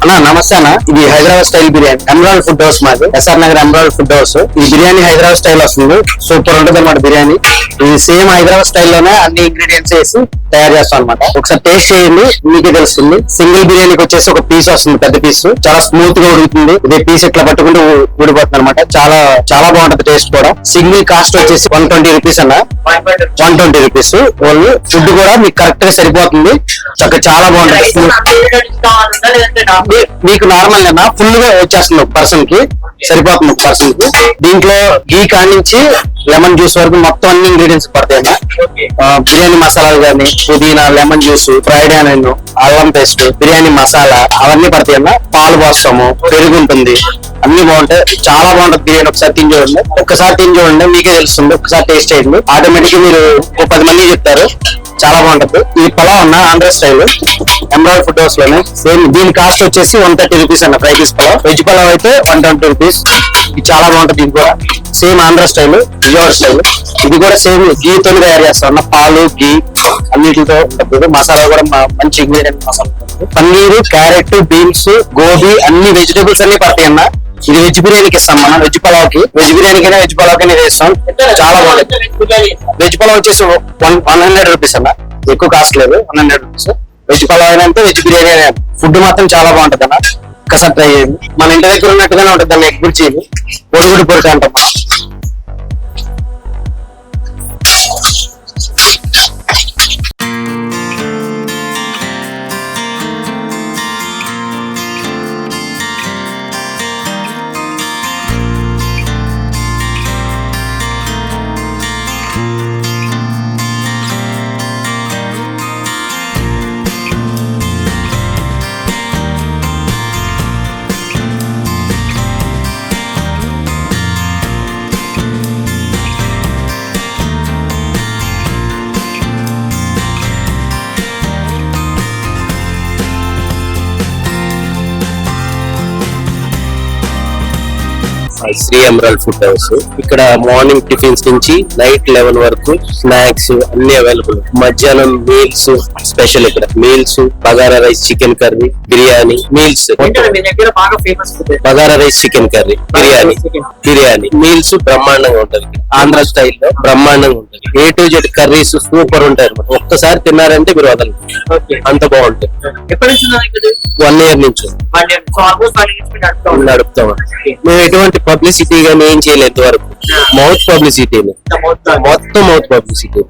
అన్నా నమస్తే అన్న, ఇది Hyderabad style biryani emerald food house మాది, SR Nagar emerald food house. ఈ బిర్యానీ హైదరాబాద్ స్టైల్ వస్తుంది, సూపర్ ఉంటుంది అన్నమాట బిర్యానీ. ఇది సేమ్ హైదరాబాద్ స్టైల్లోనే అన్ని ఇంగ్రీడియంట్స్ వేసి తయారు చేస్తాం అనమాట. ఒకసారి టేస్ట్ చేయండి, మీకే తెలుస్తుంది. సింగిల్ బిర్యానీకి వచ్చేసి ఒక పీస్ వస్తుంది, పెద్ద పీస్, చాలా స్మూత్ గా ఉడుకుతుంది. ఇదే పీస్ ఇట్లా పట్టుకుంటూ ఊడిపోతుంది అనమాట. చాలా చాలా బాగుంటది టేస్ట్ కూడా. సింగిల్ కాస్ట్ వచ్చేసి 120 రూపీస్ అన్న, 120 రూపీస్ ఓన్లీ. ఫుడ్ కూడా మీకు కరెక్ట్ గా సరిపోతుంది, చాలా బాగుంటుంది. మీకు నార్మల్ గా ఫుల్ గా వచ్చేస్తుంది, పర్సన్ కి సరిపోతుంది పర్సన్ కి. దీంట్లో గీ కానించి లెమన్ జ్యూస్ వరకు మొత్తం అన్ని ఇంగ్రీడియంట్స్ పడతాయి. బిర్యానీ మసాలాలు కానీ, పుదీనా, లెమన్ జ్యూస్, ఫ్రైడ్ ఆనియన్, అల్లం పేస్ట్, బిర్యానీ మసాలా అవన్నీ పడతాయి అన్న. పాలు పోస్తాము, పెరుగు ఉంటుంది, అన్ని బాగుంటాయి. చాలా బాగుంటుంది బిర్యానీ. ఒకసారి తిని చూడండి, ఒక్కసారి తిని చూడండి, మీకే తెలుస్తుంది. ఒకసారి టేస్ట్ చేయండి, ఆటోమేటిక్ మీరు 10 మంది చెప్తారు. చాలా బాగుంటది. ఈ పలావ్ అన్న Andhra style Emerald food House లోనే సేమ్. దీని కాస్ట్ వచ్చేసి 130 రూపీస్ అన్న. Fry piece pulao, veg pulao అయితే 120 రూపీస్. ఇది చాలా బాగుంటది. ఇది కూడా same Andhra style, Vijayawada style. ఇది కూడా సేమ్ గీతో తయారు చేస్తాం అన్న. పాలు, గీ అన్నిటితో ఉంటుంది. మసాలా కూడా మంచి ingredient masala. Paneer, carrot, beans, gobi అన్ని వెజిటేబుల్స్ అన్ని పడతాయి అన్న. ఇది వెజ్ బిర్యానీకి ఇస్తాం మనం, వెజ్ పలావ్ కి. వెజ్ బిర్యానీకైనా వెజ్ పలావ్ కైనా ఇస్తాం. చాలా బాగుంటుంది. వెజ్ పలావ్ వచ్చేసి 100 రూపీస్ అన్న, ఎక్కువ కాస్ట్ లేదు. 100 రూపీస్. వెజ్ పలావ్ అయినా అంటే వెజ్ బిర్యానీ అయినా. ఫుడ్ మాత్రం చాలా బాగుంటుంది అన్న, ఒకసారి ట్రై చేయండి. మన ఇంటి దగ్గర ఉన్నట్టుగానే ఉంటుంది అన్న. ఎగ్ బుర్జీ, పొడిగుడి పొడిచి అంటాం. Shri Emerald food House. ఇక్కడ మార్నింగ్ టిఫిన్స్ నుంచి నైట్ 11 వరకు స్నాక్స్ అన్ని అవైలబుల్. మధ్యాహ్నం మీల్స్ స్పెషల్. ఇక్కడ meals bagara rice, chicken curry, biryani meals. Bagara rice, chicken curry, biryani meals బ్రహ్మాండంగా ఉంటది. ఆంధ్ర స్టైల్లో బ్రహ్మాండంగా ఉంటది. A to Z curries super ఉంటాయి. ఒక్కసారి తిన్నారంటే మీరు వదలరు, అంత బాగుంటుంది. 1 year నుంచి నడుపుతాం. మేము ఎటువంటి పబ్లిసిటీ గానీ ఏం చేయలేదు వరకు. మౌత్ పబ్లిసిటీ, మొత్తం mouth publicity.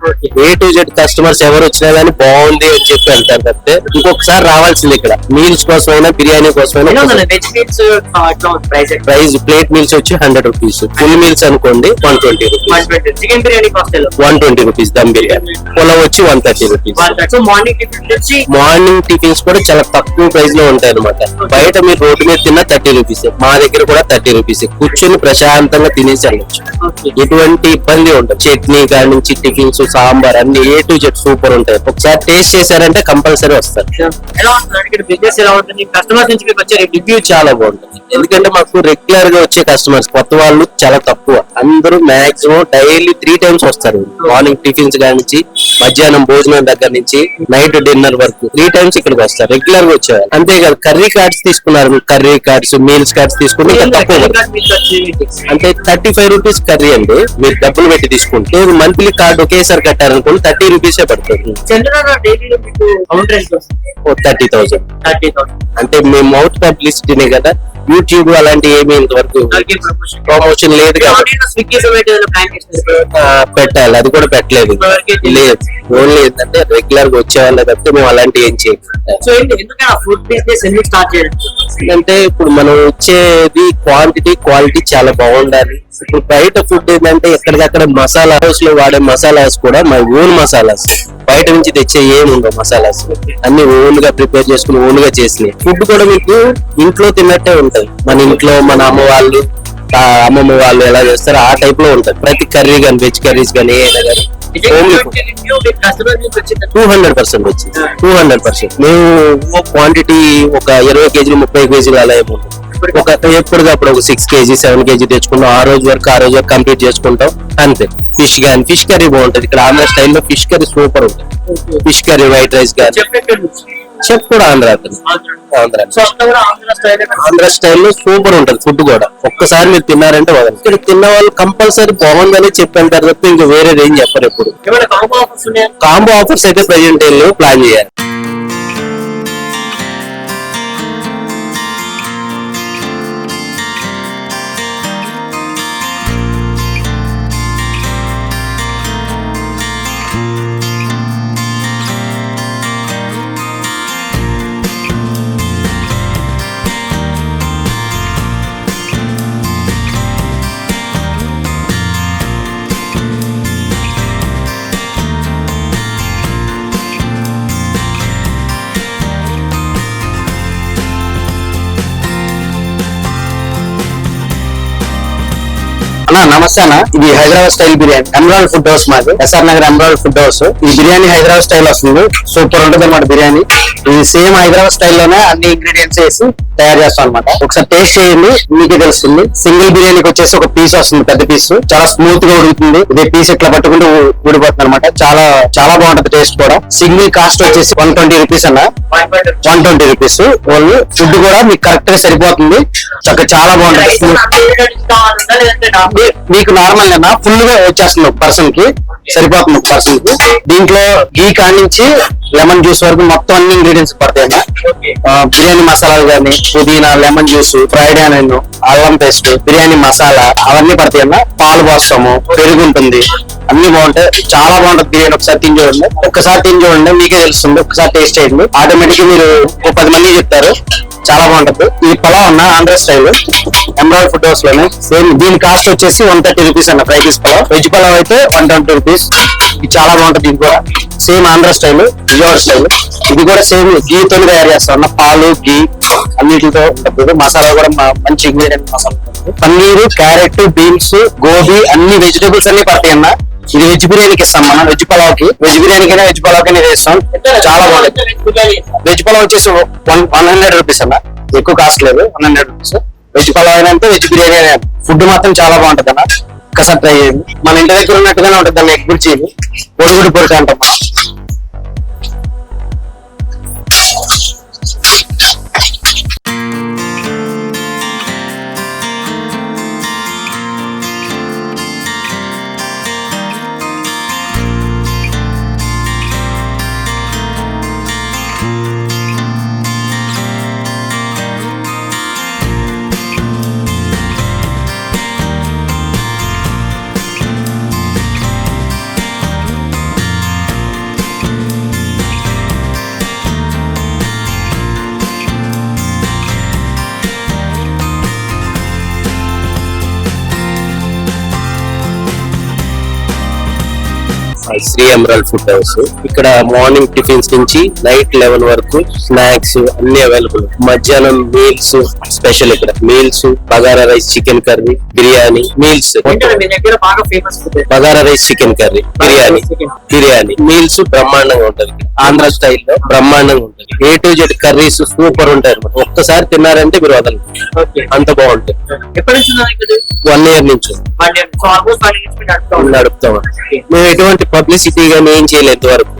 A to Z customers ఎవరు వచ్చినా గానీ బాగుంది అని చెప్పి వెళ్తారు తప్పితే ఇంకొకసారి రావాల్సింది ఇక్కడ. మీల్స్ కోసమైనా, బిర్యానీ కోసమైనా. ప్రైస్ ప్లేట్ మీల్స్ వచ్చి 100 రూపీస్. ఫుల్ మీల్స్ అనుకోండి 120 రూపీస్. 120 రూపీస్. దమ్ బిర్యానీ. పులావ్ వచ్చి 130 రూపీస్. మార్నింగ్ టిఫిన్స్ కూడా చాలా తక్కువ ప్రైస్ లో ఉంటాయి అనమాట. బయట మీరు రోడ్డు మీద తిన్నా 30 రూపీస్. మా దగ్గర కూడా 30 రూపీస్. కూర్చొని ప్రశాంతంగా తినేసి వెళ్ళొచ్చు, ఎటువంటి ఇబ్బంది ఉండదు. చట్నీ కాడి నుంచి టిఫిన్స్, సాంబార్ అన్ని A to Z సూపర్ ఉంటాయి. ఒకసారి టేస్ట్ చేశారంటే కంపల్సరీ వస్తారు. రివ్యూ చాలా బాగుంటుంది. ఎందుకంటే మాకు రెగ్యులర్ గా వచ్చే కస్టమర్స్, కొత్త వాళ్ళు చాలా తక్కువ. అందరూ మాక్సిమం డైలీ 3 times వస్తారు. మార్నింగ్ టిఫిన్స్ కాడి నుంచి, మధ్యాహ్నం భోజనం దగ్గర నుంచి, నైట్ డిన్నర్ వరకు 3 times ఇక్కడికి వస్తారు. రెగ్యులర్ గా వచ్చేవారు. అంతేకాదు కర్రీ కార్డ్స్ తీసుకున్నారు, కర్రీ కార్డ్స్, మీల్స్ కార్డ్స్ తీసుకుంటే తక్కువ అంటే 35 రూపీస్ కర్రీ అండి. మీరు డబ్బులు పెట్టి తీసుకుంటే మంత్లీ కార్డు ఒకేసారి కట్టారనుకోండి 30 రూపీసే పడుతుంది. 30,000 అంటే మేము మౌత్ పబ్లిసిటీనే కదా. యూట్యూబ్ అలాంటి ఏమి ఇంతవరకు ప్రమోషన్ లేదు కాబట్టి పెట్టాలి, అది కూడా పెట్టలేదు. లేదు, ఓన్లీ ఏంటంటే రెగ్యులర్ గా వచ్చే వాళ్ళ తప్పితే మేము అలాంటి ఏం చేయాలి. ఎందుకంటే ఇప్పుడు మనం వచ్చేది క్వాంటిటీ, క్వాలిటీ చాలా బాగుండాలి. ఇప్పుడు బయట ఫుడ్ ఏంటంటే ఎక్కడికక్కడ మసాలా హౌస్ లో వాడే మసాలాస్ కూడా మా ఓన్ మసాలాస్, బయట నుంచి తెచ్చే ఏముండవు మసాలాస్. అన్ని ఓన్ గా ప్రిపేర్ చేసుకుని, ఓన్ గా చేసినాయి. ఫుడ్ కూడా మీకు ఇంట్లో తిన్నట్టే ఉంటది. మన ఇంట్లో మన అమ్మమ్మ వాళ్ళు ఎలా చేస్తారో ఆ టైప్ లో ఉంటది. ప్రతి కర్రీ గానీ, వెజ్ కర్రీస్ గానీ, ఏదైనా కానీ 200% వచ్చింది. 200%. మేము క్వాంటిటీ ఒక 20 కేజీలు, 30 కేజీలు అలా ఏముంటుంది. ఎప్పటికప్పుడు ఒక 6 kg, 7 kg తెచ్చుకుంటాం. ఆ రోజు వరకు కంప్లీట్ చేసుకుంటాం అంతే. ఫిష్ గానీ, ఫిష్ కర్రీ బాగుంటది. ఇక్కడ ఆంధ్ర స్టైల్లో ఫిష్ కర్రీ సూపర్ ఉంటుంది. ఫిష్ కర్రీ, వైట్ రైస్ గానీ షెఫ్ కూడా ఆంధ్ర అతను. ఆంధ్ర స్టైల్లో సూపర్ ఉంటది ఫుడ్ కూడా. ఒక్కసారి మీరు తిన్నారంటే వదలండి. ఇక్కడ తిన్న వాళ్ళు కంపల్సరీ బాగుందని చెప్పంటారు తప్ప ఇంకా వేరేది ఏం చెప్పరు ఎప్పుడు. కాంబో ఆఫర్స్ అయితే ప్రెజెంట్ ప్లాన్ చేయాలి. అన్న నమస్తే అన్న, ఇది Hyderabad style biryani emerald food house మాది, SR Nagar emerald food house. ఈ బిర్యానీ హైదరాబాద్ స్టైల్ వస్తుంది, సూపర్ ఉంటుంది అన్నమాట బిర్యానీ. ఇది సేమ్ హైదరాబాద్ స్టైల్ లోనే అన్ని ఇంగ్రీడియంట్స్ వేసి తయారు చేస్తాం అనమాట. ఒకసారి టేస్ట్ చేయండి మీకే తెలుస్తుంది. సింగిల్ బిర్యానీకి వచ్చేసి ఒక పీస్ వస్తుంది, పెద్ద పీస్, చాలా స్మూత్ గా ఉడుకుతుంది. ఇదే పీస్ ఇట్లా పట్టుకుంటే ఊడిపోతుంది అనమాట. చాలా చాలా బాగుంటది టేస్ట్ కూడా. సింగిల్ కాస్ట్ వచ్చేసి 120 రూపీస్ అన్న, 120 రూపీస్ ఓన్లీ. ఫుడ్ కూడా మీకు కరెక్ట్ గా సరిపోతుంది, చాలా బాగుంటుంది. మీకు నార్మల్ అన్న ఫుల్ గా వచ్చేస్తుంది ఒక పర్సన్ కి, సరిపోతుంది ఒక పర్సన్ కి. దీంట్లో గీ కానించి లెమన్ జ్యూస్ వరకు మొత్తం అన్ని ఇంగ్రీడియంట్స్ పడతాయి అన్న. బిర్యానీ మసాలాలు కానీ, పుదీనా, లెమన్ జ్యూస్, ఫ్రైడ్ ఆనియన్, అల్లం పేస్ట్, బిర్యానీ మసాలా అవన్నీ పడతాయి అన్న. పాలు పోస్తాము, పెరుగు ఉంటుంది, అన్ని బాగుంటాయి. చాలా బాగుంటుంది బిర్యానీ. ఒకసారి తిని చూడండి, ఒక్కసారి తిని చూడండి మీకే తెలుస్తుంది. ఒకసారి టేస్ట్ చేయండి, ఆటోమేటిక్ మీరు ఒక 10 మంది చెప్తారు. చాలా బాగుంటుంది. ఇది పలావ్ అన్న, Andhra style Emerald food House లోనే. సేమ్ దీని కాస్ట్ వచ్చేసి 130 రూపీస్ అన్న. Fry piece pulao, veg pulao అయితే 120 రూపీస్. ఇది చాలా బాగుంటుంది. ఇది కూడా same Andhra style, Vijayawada style. ఇది కూడా సేమ్ గీతో తయారు చేస్తాం అన్న. పాలు, గీ అన్నిటితో ఉంటుంది. మసాలా కూడా మంచి ingredient masala. Paneer, carrot, beans, gobi అన్ని వెజిటేబుల్స్ అన్ని పడతాయి అన్న. ఇది వెజ్ బిర్యానీకి ఇస్తాం మనం, వెజ్ పలావ్ కి. వెజ్ బిర్యానీకైనా వెజ్ పలావ్ కైనా ఇస్తాం. చాలా బాగుంటుంది. వెజ్ పలావ్ వచ్చేసి 100 రూపీస్ అన్న, ఎక్కువ కాస్ట్ లేదు, 100 రూపీస్. వెజ్ పలావ్ అయినా అంతే, వెజ్ బిర్యానీ అయినా. ఫుడ్ మాత్రం చాలా బాగుంటుంది అన్న, ఒకసారి ట్రై చేయండి. మన ఇంటి దగ్గర ఉన్నట్టుగానే ఉంటుంది అన్న. ఎగ్ బుర్చి, పొడిగుడి పొడిచి అంటాం. Shri Emerald food House. ఇక్కడ మార్నింగ్ టిఫిన్స్ నుంచి నైట్ 11 వరకు స్నాక్స్ అన్ని అవైలబుల్. మధ్యాహ్నం మీల్స్ స్పెషల్. ఇక్కడ meals bagara rice, chicken curry, biryani meals. Bagara rice, chicken curry, biryani meals బ్రహ్మాండంగా ఉంటది. ఆంధ్ర స్టైల్లో బ్రహ్మాండంగా ఉంటది. A to Z curries super ఉంటాయి. ఒక్కసారి తిన్నారంటే మీరు వదలండి, అంత బాగుంటుంది. 1 year నుంచి నడుపుతాం. మేము ఎటువంటి పబ్లిసిటీ గానీ ఏం చేయలేదు వరకు.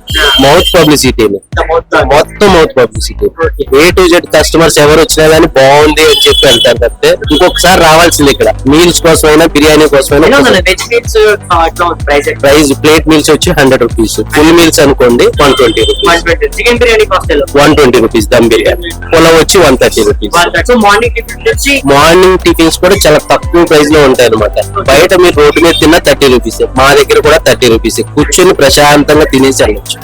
మౌత్ పబ్లిసిటీ, మొత్తం mouth publicity. A to Z customers ఎవరు వచ్చినా గానీ బాగుంది అని చెప్పి వెళ్తారు తప్పితే ఇంకొకసారి రావాల్సింది. ఇక్కడ మీల్స్ కోసమైనా, బిర్యానీ కోసమైనా. ప్రైస్ ప్లేట్ మీల్స్ వచ్చి 100 రూపీస్. ఫుల్ మీల్స్ అనుకోండి 120 rupees. Chicken biryani cost 120 rupees. Dum biryani, pulao వచ్చి 130 రూపీస్. మార్నింగ్ టిఫిన్స్ కూడా చాలా తక్కువ ప్రైస్ లో ఉంటాయి అనమాట. బయట మీరు రోడ్డు మీద తిన్నా 30 రూపీస్, మా దగ్గర కూడా 30 రూపీస్. కూర్చొని ప్రశాంతంగా తినేసి వెళ్ళొచ్చు,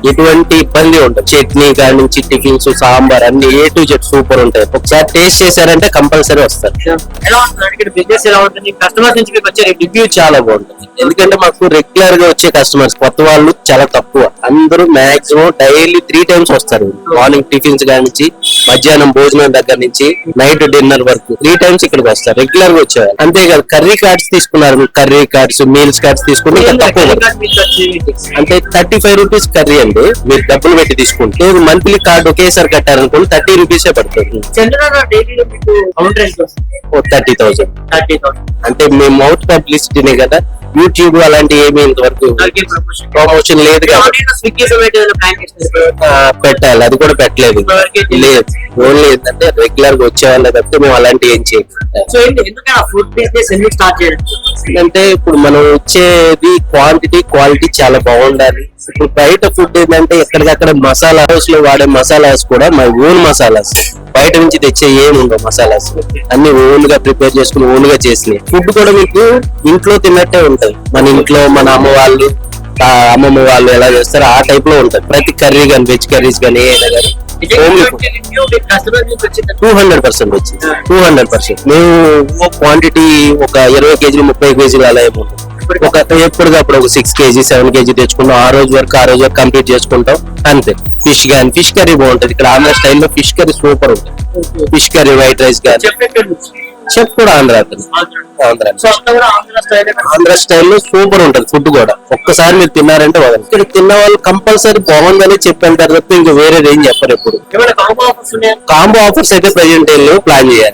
ఎటువంటి ఇబ్బంది ఉండదు. చట్నీ కాడి నుంచి టిఫిన్స్, సాంబార్ అన్ని A to Z సూపర్ ఉంటాయి. ఒకసారి టేస్ట్ చేశారంటే కంపల్సరీ వస్తారు. బిజినెస్ ఎలా ఉంటుంది? కస్టమర్స్ నుంచి మీకు వచ్చే రివ్యూ చాలా బాగుంటుంది. ఎందుకంటే మాకు రెగ్యులర్ గా వచ్చే కస్టమర్స్, కొత్త వాళ్ళు చాలా తక్కువ. అందరూ మాక్సిమం డైలీ 3 times వస్తారు. మార్నింగ్ టిఫిన్స్ కాడి నుంచి, మధ్యాహ్నం భోజనం దగ్గర నుంచి, నైట్ డిన్నర్ వరకు 3 times ఇక్కడికి వస్తారు రెగ్యులర్ గా వచ్చేవాళ్ళు. అంతేకాదు కర్రీ కార్డ్స్ తీసుకున్నారు, కర్రీ కార్డ్స్, మీల్స్ కార్డ్స్ తీసుకుంటే తక్కువ అంటే 35 రూపీస్ కర్రీ అండి. మీరు డబ్బులు పెట్టి తీసుకుంటే మంత్లీ కార్డు ఒకేసారి కట్టారనుకోండి 30 రూపీసే పడుతుంది. 30,000 అంటే మేము మౌత్ పబ్లిసిటీనే కదా, యూట్యూబ్ అలాంటి ఏమీ ఇంతవరకు ప్రమోషన్ లేదు కాబట్టి స్విగ్గీ జొమాటో ప్లాన్ చేస్తున్నారు. పెట్టాలి, అది కూడా పెట్టలేదు. లేదు, ఓన్లీ ఏంటంటే రెగ్యులర్ గా వచ్చే వాళ్ళే తప్పితే మేము అలాంటి ఏం చేయం. సో ఏంటి ఎందుకంటే ఆ ఫుడ్ బిజినెస్ ఎందుకు స్టార్ట్ చేయడం? అంటే ఇప్పుడు మనం వచ్చేది క్వాంటిటీ క్వాలిటీ చాలా బాగుండాలి. ఇప్పుడు బయట ఫుడ్ ఏంటంటే ఎక్కడికక్కడ మసాలా హౌస్ లో వాడే మసాలాస్ కూడా మై ఓన్ మసాలాస్, బయట నుంచి తెచ్చే ఏమి ఉండవు మసాలాస్, అన్ని ఓన్ గా ప్రిపేర్ చేసుకుని ఓన్ గా చేసినాయి. ఫుడ్ కూడా మీకు ఇంట్లో తిన్నట్టే ఉంటది. మన ఇంట్లో మన అమ్మమ్మ వాళ్ళు ఎలా చేస్తారో ఆ టైప్ లో ఉంటది. ప్రతి కర్రీ కానీ వెజ్ కర్రీస్ కానీ ఏదైనా కానీ 200% వచ్చింది. 200% మేము క్వాంటిటీ ఒక 20 కేజీలు 30 కేజీలు అలా ఏముంటుంది. ఎప్పటికప్పుడు ఒక 6 కేజీ 7 కేజీ తెచ్చుకుంటాం. ఆ రోజు వరకు కంప్లీట్ చేసుకుంటాం అంతే. ఫిష్ కర్రీ బాగుంటది. ఇక్కడ ఆంధ్ర స్టైల్లో ఫిష్ కర్రీ సూపర్ ఉంటుంది. ఫిష్ కర్రీ, వైట్ రైస్ కానీ. చెఫ్ కూడా ఆంధ్ర అతను. ఆంధ్ర స్టైల్లో సూపర్ ఉంటది ఫుడ్ కూడా. ఒక్కసారి మీరు తిన్నారంటే వదలండి. ఇక్కడ తిన్న వాళ్ళు కంపల్సరీ బాగుందని చెప్పంటారు తప్ప ఇంకా వేరే ఏం చెప్పరు. ఎప్పుడు కాంబో ఆఫర్స్ అయితే ప్రెజెంట్ ప్లాన్ చేయాలి.